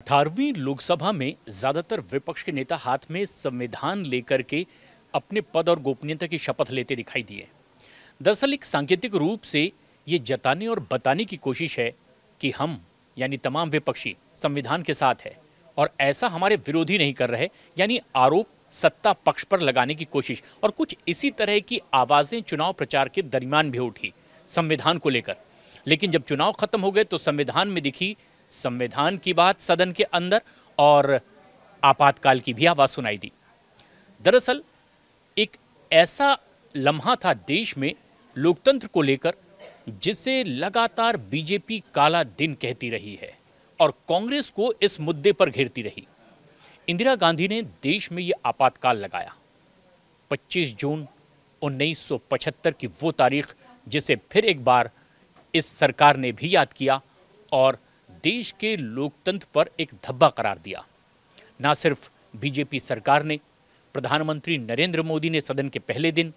18वीं लोकसभा में ज्यादातर विपक्ष के नेता हाथ में संविधान लेकर के अपने पद और गोपनीयता की शपथ लेते दिखाई दिए। दरअसल एक सांकेतिक रूप से ये जताने और बताने की कोशिश है कि हम यानी तमाम विपक्षी संविधान के साथ है और ऐसा हमारे विरोधी नहीं कर रहे, यानी आरोप सत्ता पक्ष पर लगाने की कोशिश। और कुछ इसी तरह की आवाजें चुनाव प्रचार के दरमियान भी उठी संविधान को लेकर। लेकिन जब चुनाव खत्म हो गए तो संविधान में दिखी संविधान की बात सदन के अंदर और आपातकाल की भी आवाज सुनाई दी। दरअसल एक ऐसा लम्हा था देश में लोकतंत्र को लेकर जिसे लगातार बीजेपी काला दिन कहती रही है और कांग्रेस को इस मुद्दे पर घेरती रही। इंदिरा गांधी ने देश में यह आपातकाल लगाया। 25 जून 1975 की वो तारीख जिसे फिर एक बार इस सरकार ने भी याद किया और देश के लोकतंत्र पर एक धब्बा करार दिया। ना सिर्फ बीजेपी सरकार ने, प्रधानमंत्री नरेंद्र मोदी ने सदन के पहले दिन,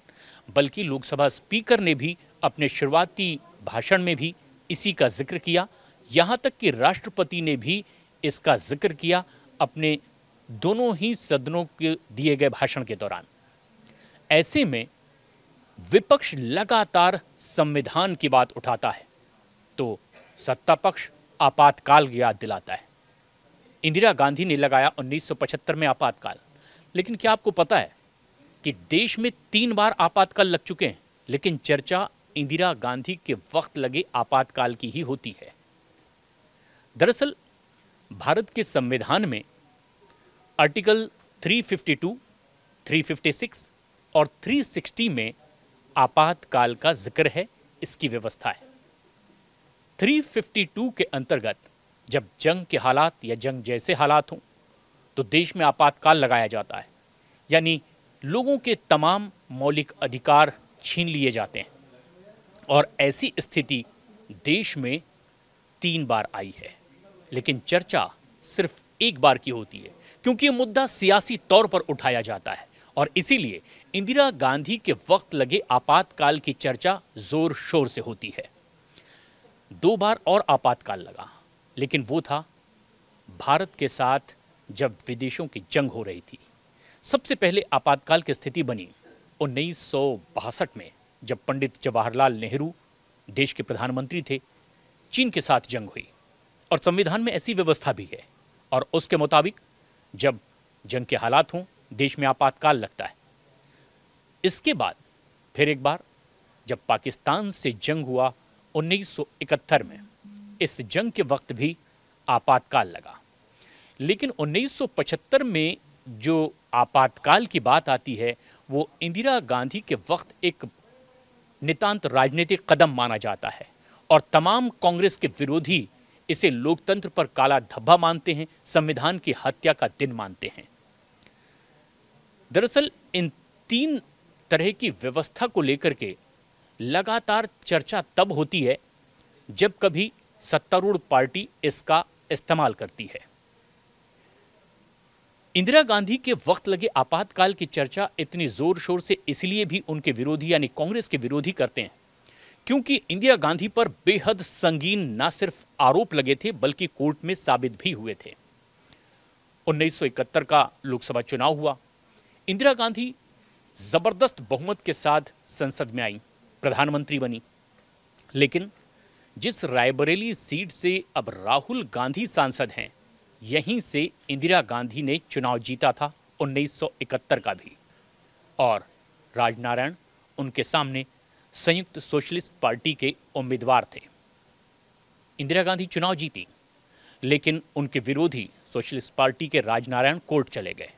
बल्कि लोकसभा स्पीकर ने भी अपने शुरुआती भाषण में भी इसी का जिक्र किया। यहां तक कि राष्ट्रपति ने भी इसका जिक्र किया अपने दोनों ही सदनों के दिए गए भाषण के दौरान। ऐसे में विपक्ष लगातार संविधान की बात उठाता है तो सत्ता पक्ष आपातकाल की याद दिलाता है। इंदिरा गांधी ने लगाया 1975 में आपातकाल, लेकिन क्या आपको पता है कि देश में 3 बार आपातकाल लग चुके हैं, लेकिन चर्चा इंदिरा गांधी के वक्त लगे आपातकाल की ही होती है। दरअसल भारत के संविधान में आर्टिकल 352, 356 और 360 में आपातकाल का जिक्र है, इसकी व्यवस्था है। 352 के अंतर्गत जब जंग के हालात या जंग जैसे हालात हों तो देश में आपातकाल लगाया जाता है, यानी लोगों के तमाम मौलिक अधिकार छीन लिए जाते हैं। और ऐसी स्थिति देश में 3 बार आई है, लेकिन चर्चा सिर्फ एक बार की होती है क्योंकि यह मुद्दा सियासी तौर पर उठाया जाता है और इसीलिए इंदिरा गांधी के वक्त लगे आपातकाल की चर्चा जोर शोर से होती है। 2 बार और आपातकाल लगा, लेकिन वो था भारत के साथ जब विदेशों की जंग हो रही थी। सबसे पहले आपातकाल की स्थिति बनी 1962 में, जब पंडित जवाहरलाल नेहरू देश के प्रधानमंत्री थे। चीन के साथ जंग हुई और संविधान में ऐसी व्यवस्था भी है और उसके मुताबिक जब जंग के हालात हों देश में आपातकाल लगता है। इसके बाद फिर एक बार जब पाकिस्तान से जंग हुआ 1971 में, इस जंग के वक्त भी आपातकाल लगा। लेकिन 1975 में जो आपातकाल की बात आती है वो इंदिरा गांधी के वक्त एक नितांत राजनीतिक कदम माना जाता है और तमाम कांग्रेस के विरोधी इसे लोकतंत्र पर काला धब्बा मानते हैं, संविधान की हत्या का दिन मानते हैं। दरअसल इन 3 तरह की व्यवस्था को लेकर के लगातार चर्चा तब होती है जब कभी सत्तारूढ़ पार्टी इसका इस्तेमाल करती है। इंदिरा गांधी के वक्त लगे आपातकाल की चर्चा इतनी जोर शोर से इसलिए भी उनके विरोधी यानी कांग्रेस के विरोधी करते हैं क्योंकि इंदिरा गांधी पर बेहद संगीन न सिर्फ आरोप लगे थे बल्कि कोर्ट में साबित भी हुए थे। 1971 का लोकसभा चुनाव हुआ। इंदिरा गांधी जबरदस्त बहुमत के साथ संसद में आई, प्रधानमंत्री बनी। लेकिन जिस रायबरेली सीट से अब राहुल गांधी सांसद हैं, यहीं से इंदिरा गांधी ने चुनाव जीता था 1971 का भी, और राजनारायण उनके सामने संयुक्त सोशलिस्ट पार्टी के उम्मीदवार थे। इंदिरा गांधी चुनाव जीती, लेकिन उनके विरोधी सोशलिस्ट पार्टी के राजनारायण कोर्ट चले गए।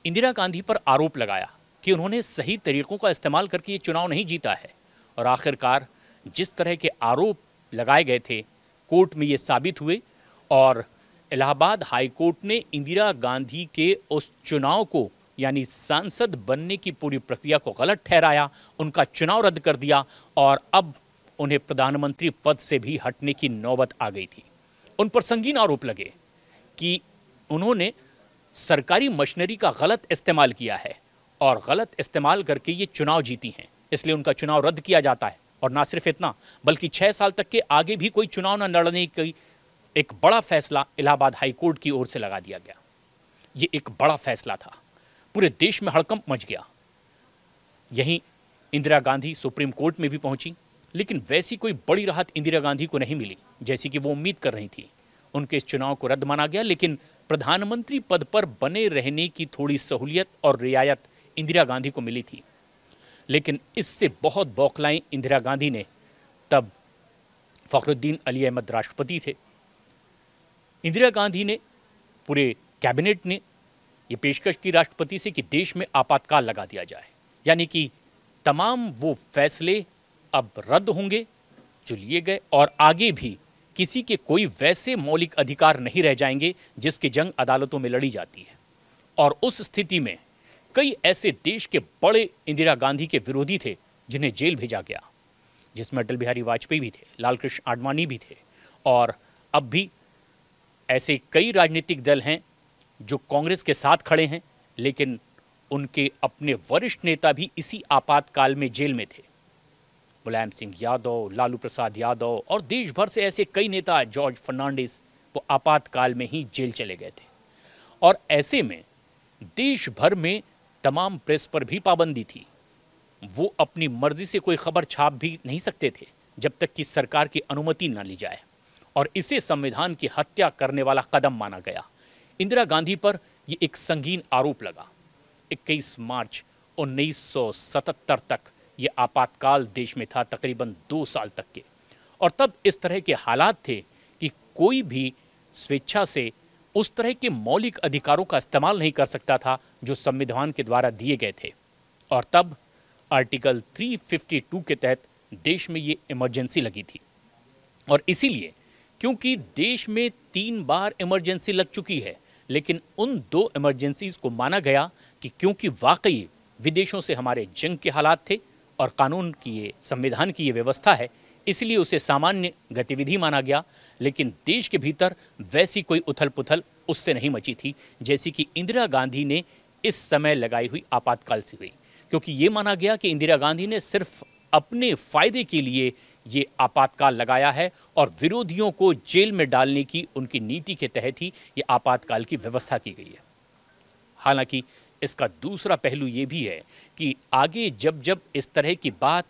इंदिरा गांधी पर आरोप लगाया कि उन्होंने सही तरीकों का इस्तेमाल करके ये चुनाव नहीं जीता है और आखिरकार जिस तरह के आरोप लगाए गए थे कोर्ट में ये साबित हुए और इलाहाबाद हाई कोर्ट ने इंदिरा गांधी के उस चुनाव को यानी सांसद बनने की पूरी प्रक्रिया को गलत ठहराया, उनका चुनाव रद्द कर दिया और अब उन्हें प्रधानमंत्री पद से भी हटने की नौबत आ गई थी। उन पर संगीन आरोप लगे कि उन्होंने सरकारी मशीनरी का गलत इस्तेमाल किया है और गलत इस्तेमाल करके ये चुनाव जीती हैं, इसलिए उनका चुनाव रद्द किया जाता है। और ना सिर्फ इतना बल्कि 6 साल तक के आगे भी कोई चुनाव न लड़ने की एक बड़ा फैसला इलाहाबाद हाई कोर्ट की ओर से लगा दिया गया। ये एक बड़ा फैसला था, पूरे देश में हड़कंप मच गया। यहीं इंदिरा गांधी सुप्रीम कोर्ट में भी पहुंची, लेकिन वैसी कोई बड़ी राहत इंदिरा गांधी को नहीं मिली जैसी कि वो उम्मीद कर रही थी। उनके इस चुनाव को रद्द माना गया, लेकिन प्रधानमंत्री पद पर बने रहने की थोड़ी सहूलियत और रियायत इंदिरा गांधी को मिली थी। लेकिन इससे बहुत बौखलाई इंदिरा गांधी ने, तब फखरुद्दीन अली अहमद राष्ट्रपति थे। इंदिरा गांधी ने, पूरे कैबिनेट ने ये पेशकश की राष्ट्रपति से कि देश में आपातकाल लगा दिया जाए, यानी कि तमाम वो फैसले अब रद्द होंगे जो लिए गए, और आगे भी किसी के कोई वैसे मौलिक अधिकार नहीं रह जाएंगे जिसकी जंग अदालतों में लड़ी जाती है। और उस स्थिति में कई ऐसे देश के बड़े इंदिरा गांधी के विरोधी थे जिन्हें जेल भेजा गया, जिसमें अटल बिहारी वाजपेयी भी थे, लाल कृष्ण आडवाणी भी थे, और अब भी ऐसे कई राजनीतिक दल हैं जो कांग्रेस के साथ खड़े हैं, लेकिन उनके अपने वरिष्ठ नेता भी इसी आपातकाल में जेल में थे। मुलायम सिंह यादव, लालू प्रसाद यादव और देश भर से ऐसे कई नेता, जॉर्ज फर्नांडिस, वो आपातकाल में ही जेल चले गए थे। और ऐसे में देश भर में तमाम प्रेस पर भी पाबंदी थी। वो अपनी मर्जी से कोई खबर छाप भी नहीं सकते थे जब तक कि सरकार की अनुमति न ली जाए, और इसे संविधान की हत्या करने वाला कदम माना गया। इंदिरा गांधी पर यह एक संगीन आरोप लगा। 21 मार्च 1977 तक ये आपातकाल देश में था, तकरीबन 2 साल तक के। और तब इस तरह के हालात थे कि कोई भी स्वेच्छा से उस तरह के मौलिक अधिकारों का इस्तेमाल नहीं कर सकता था जो संविधान के द्वारा दिए गए थे। और तब आर्टिकल 352 के तहत देश में ये इमरजेंसी लगी थी। और इसीलिए, क्योंकि देश में 3 बार इमरजेंसी लग चुकी है, लेकिन उन 2 इमरजेंसीज को माना गया कि क्योंकि वाकई विदेशों से हमारे जंग के हालात थे और कानून की ये, संविधान की ये व्यवस्था है, इसलिए उसे सामान्य गतिविधि माना गया। लेकिन देश के भीतर वैसी कोई उथल पुथल उससे नहीं मची थी जैसी कि इंदिरा गांधी ने इस समय लगाई हुई आपातकाल से हुई, क्योंकि ये माना गया कि इंदिरा गांधी ने सिर्फ अपने फायदे के लिए ये आपातकाल लगाया है और विरोधियों को जेल में डालने की उनकी नीति के तहत ही ये आपातकाल की व्यवस्था की गई है। हालांकि इसका दूसरा पहलू ये भी है कि आगे जब जब इस तरह की बात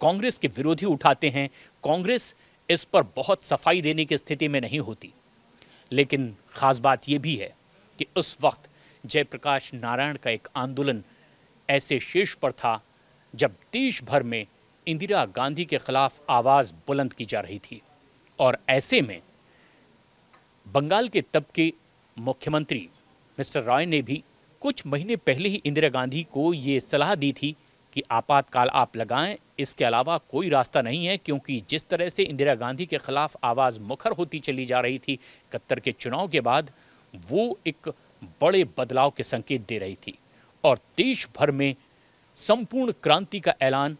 कांग्रेस के विरोधी उठाते हैं, कांग्रेस इस पर बहुत सफाई देने की स्थिति में नहीं होती। लेकिन खास बात यह भी है कि उस वक्त जयप्रकाश नारायण का एक आंदोलन ऐसे शीर्ष पर था जब देश भर में इंदिरा गांधी के खिलाफ आवाज बुलंद की जा रही थी। और ऐसे में बंगाल के तब के मुख्यमंत्री मिस्टर रॉय ने भी कुछ महीने पहले ही इंदिरा गांधी को ये सलाह दी थी कि आपातकाल आप लगाएं, इसके अलावा कोई रास्ता नहीं है, क्योंकि जिस तरह से इंदिरा गांधी के खिलाफ आवाज़ मुखर होती चली जा रही थी 71 के चुनाव के बाद, वो एक बड़े बदलाव के संकेत दे रही थी। और देश भर में संपूर्ण क्रांति का ऐलान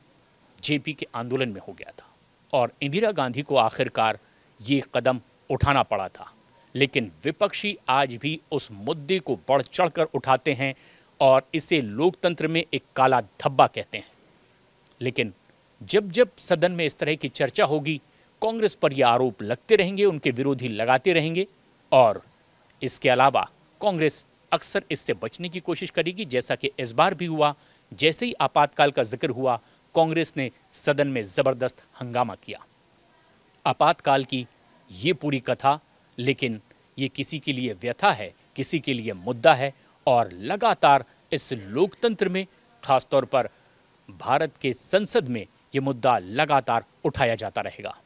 जेपी के आंदोलन में हो गया था और इंदिरा गांधी को आखिरकार ये कदम उठाना पड़ा था। लेकिन विपक्षी आज भी उस मुद्दे को बढ़ चढ़कर उठाते हैं और इसे लोकतंत्र में एक काला धब्बा कहते हैं। लेकिन जब जब सदन में इस तरह की चर्चा होगी, कांग्रेस पर यह आरोप लगते रहेंगे, उनके विरोधी लगाते रहेंगे, और इसके अलावा कांग्रेस अक्सर इससे बचने की कोशिश करेगी, जैसा कि इस बार भी हुआ। जैसे ही आपातकाल का जिक्र हुआ, कांग्रेस ने सदन में जबरदस्त हंगामा किया। आपातकाल की ये पूरी कथा, लेकिन ये किसी के लिए व्यथा है, किसी के लिए मुद्दा है, और लगातार इस लोकतंत्र में, खासतौर पर भारत के संसद में, ये मुद्दा लगातार उठाया जाता रहेगा।